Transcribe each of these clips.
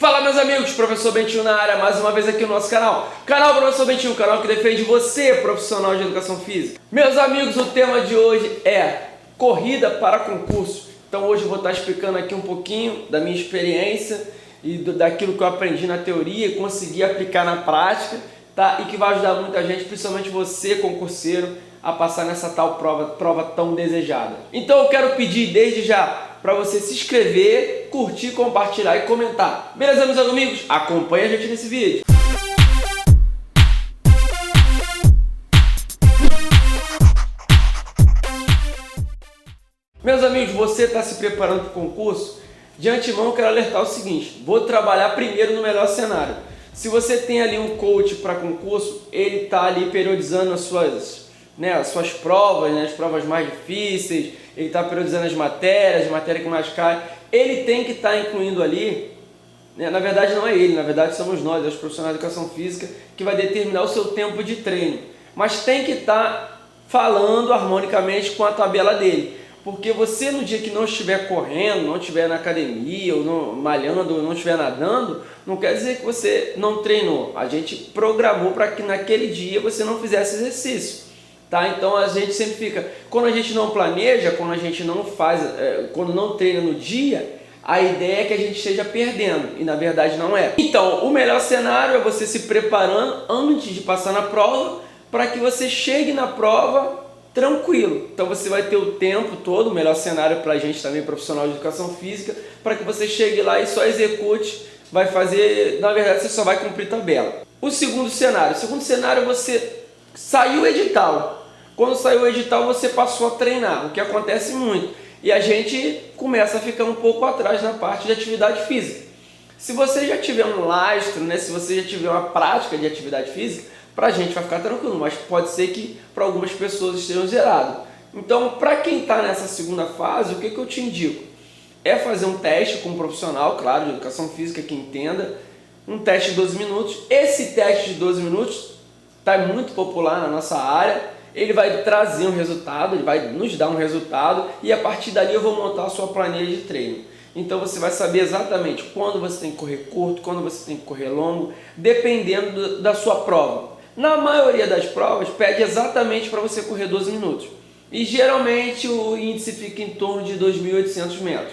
Fala meus amigos, Professor Bentinho na área, mais uma vez aqui no nosso canal. Canal Professor Bentinho, canal que defende você, profissional de educação física. Meus amigos, o tema de hoje é corrida para concurso. Então hoje eu vou estar explicando aqui um pouquinho da minha experiência e daquilo que eu aprendi na teoria e consegui aplicar na prática, tá? E que vai ajudar muita gente, principalmente você, concurseiro, a passar nessa tal prova tão desejada. Então eu quero pedir desde já para você se inscrever, curtir, compartilhar e comentar. Beleza, meus amigos? Acompanhe a gente nesse vídeo. Meus amigos, você está se preparando para o concurso? De antemão eu quero alertar o seguinte: vou trabalhar primeiro no melhor cenário. Se você tem ali um coach para concurso, ele está ali periodizando as suas provas, as provas mais difíceis, ele está periodizando as matérias que mais caem, ele tem que estar incluindo ali, na verdade não é ele, na verdade somos nós, os profissionais de educação física, que vai determinar o seu tempo de treino, mas tem que estar falando harmonicamente com a tabela dele, porque você no dia que não estiver correndo, não estiver na academia, ou não, malhando, ou não estiver nadando, não quer dizer que você não treinou, a gente programou para que naquele dia você não fizesse exercício. Tá? Então a gente sempre fica, quando a gente não planeja, quando a gente não faz, quando não treina no dia, a ideia é que a gente esteja perdendo, e na verdade não é. Então o melhor cenário é você se preparando antes de passar na prova, para que você chegue na prova tranquilo. Então você vai ter o tempo todo, o melhor cenário para a gente também, profissional de educação física, para que você chegue lá e só execute, vai fazer, na verdade você só vai cumprir tabela. O segundo cenário você saiu o edital. Quando saiu o edital, você passou a treinar, o que acontece muito. E a gente começa a ficar um pouco atrás na parte de atividade física. Se você já tiver um lastro, se você já tiver uma prática de atividade física, para a gente vai ficar tranquilo, mas pode ser que para algumas pessoas estejam zerado. Então, para quem está nessa segunda fase, o que eu te indico? É fazer um teste com um profissional, claro, de educação física que entenda, um teste de 12 minutos. Esse teste de 12 minutos está muito popular na nossa área. Ele vai trazer um resultado, ele vai nos dar um resultado e a partir dali eu vou montar a sua planilha de treino. Então você vai saber exatamente quando você tem que correr curto, quando você tem que correr longo, dependendo da sua prova. Na maioria das provas pede exatamente para você correr 12 minutos e geralmente o índice fica em torno de 2.800 metros.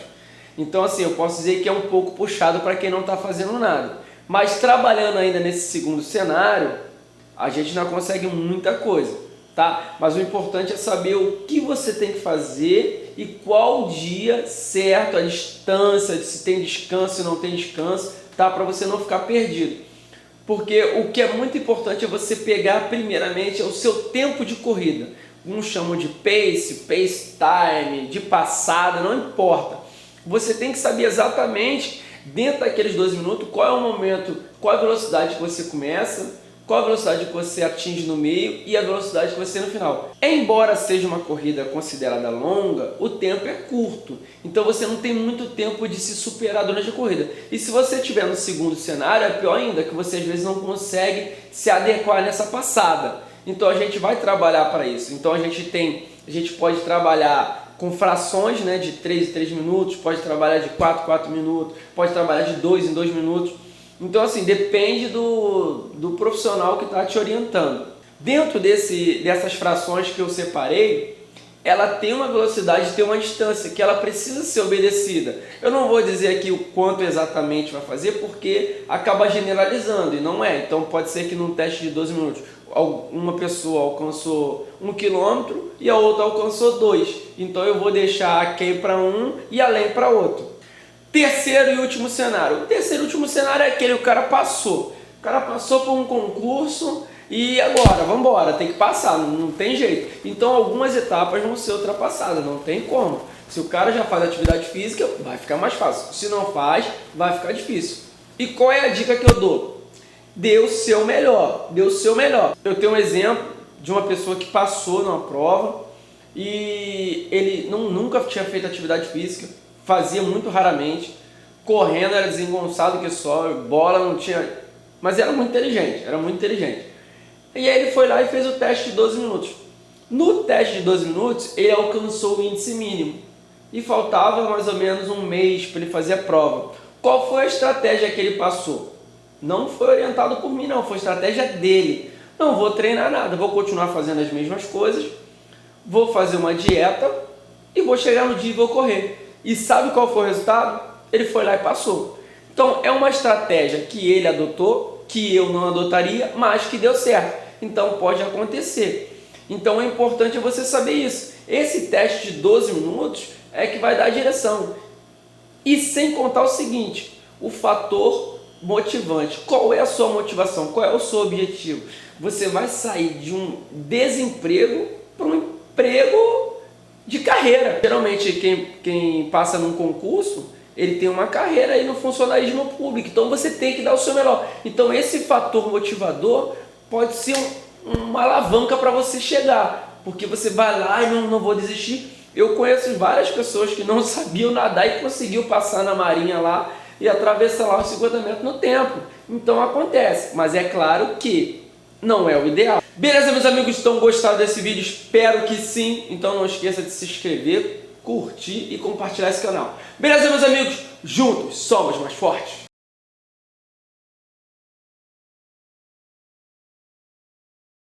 Então assim, eu posso dizer que é um pouco puxado para quem não está fazendo nada. Mas trabalhando ainda nesse segundo cenário, a gente não consegue muita coisa. Tá? Mas o importante é saber o que você tem que fazer e qual o dia certo, a distância, se tem descanso, se não tem descanso, tá? Para você não ficar perdido. Porque o que é muito importante é você pegar primeiramente o seu tempo de corrida. Uns chamam de pace time, de passada, não importa. Você tem que saber exatamente, dentro daqueles 12 minutos, qual é o momento, qual a velocidade que você começa, qual a velocidade que você atinge no meio e a velocidade que você tem no final. Embora seja uma corrida considerada longa, o tempo é curto. Então você não tem muito tempo de se superar durante a corrida. E se você estiver no segundo cenário, é pior ainda, que você às vezes não consegue se adequar nessa passada. Então a gente vai trabalhar para isso. Então a gente pode trabalhar com frações, de 3 em 3 minutos, pode trabalhar de 4 em 4 minutos, pode trabalhar de 2 em 2 minutos. Então assim, depende do profissional que está te orientando. Dentro dessas frações que eu separei, ela tem uma velocidade, tem uma distância que ela precisa ser obedecida. Eu não vou dizer aqui o quanto exatamente vai fazer, porque acaba generalizando, e não é. Então pode ser que num teste de 12 minutos, uma pessoa alcançou 1 km e a outra alcançou 2. Então eu vou deixar aquém para um e além para outro. Terceiro e último cenário. O terceiro e último cenário é aquele: o cara passou. O cara passou por um concurso e agora, vamos embora, tem que passar, não tem jeito. Então algumas etapas vão ser ultrapassadas, não tem como. Se o cara já faz atividade física, vai ficar mais fácil. Se não faz, vai ficar difícil. E qual é a dica que eu dou? Dê o seu melhor, dê o seu melhor. Eu tenho um exemplo de uma pessoa que passou numa prova e ele nunca tinha feito atividade física, fazia muito raramente, correndo era desengonçado que só, bola não tinha, mas era muito inteligente, E aí ele foi lá e fez o teste de 12 minutos. No teste de 12 minutos, ele alcançou o índice mínimo. E faltava mais ou menos um mês para ele fazer a prova. Qual foi a estratégia que ele passou? Não foi orientado por mim, não, foi estratégia dele. Não vou treinar nada, vou continuar fazendo as mesmas coisas, vou fazer uma dieta e vou chegar no dia e vou correr. E sabe qual foi o resultado? Ele foi lá e passou. Então é uma estratégia que ele adotou, que eu não adotaria, mas que deu certo. Então pode acontecer. Então é importante você saber isso. Esse teste de 12 minutos é que vai dar a direção. E sem contar o seguinte, o fator motivante. Qual é a sua motivação? Qual é o seu objetivo? Você vai sair de um desemprego para um emprego de carreira. Geralmente quem passa num concurso, ele tem uma carreira aí no funcionalismo público. Então você tem que dar o seu melhor. Então esse fator motivador pode ser uma alavanca para você chegar. Porque você vai lá e não vou desistir. Eu conheço várias pessoas que não sabiam nadar e conseguiu passar na marinha lá e atravessar lá os 50 metros no tempo. Então acontece, mas é claro que não é o ideal. Beleza, meus amigos, estão gostando desse vídeo? Espero que sim. Então não esqueça de se inscrever, curtir e compartilhar esse canal. Beleza, meus amigos? Juntos somos mais fortes.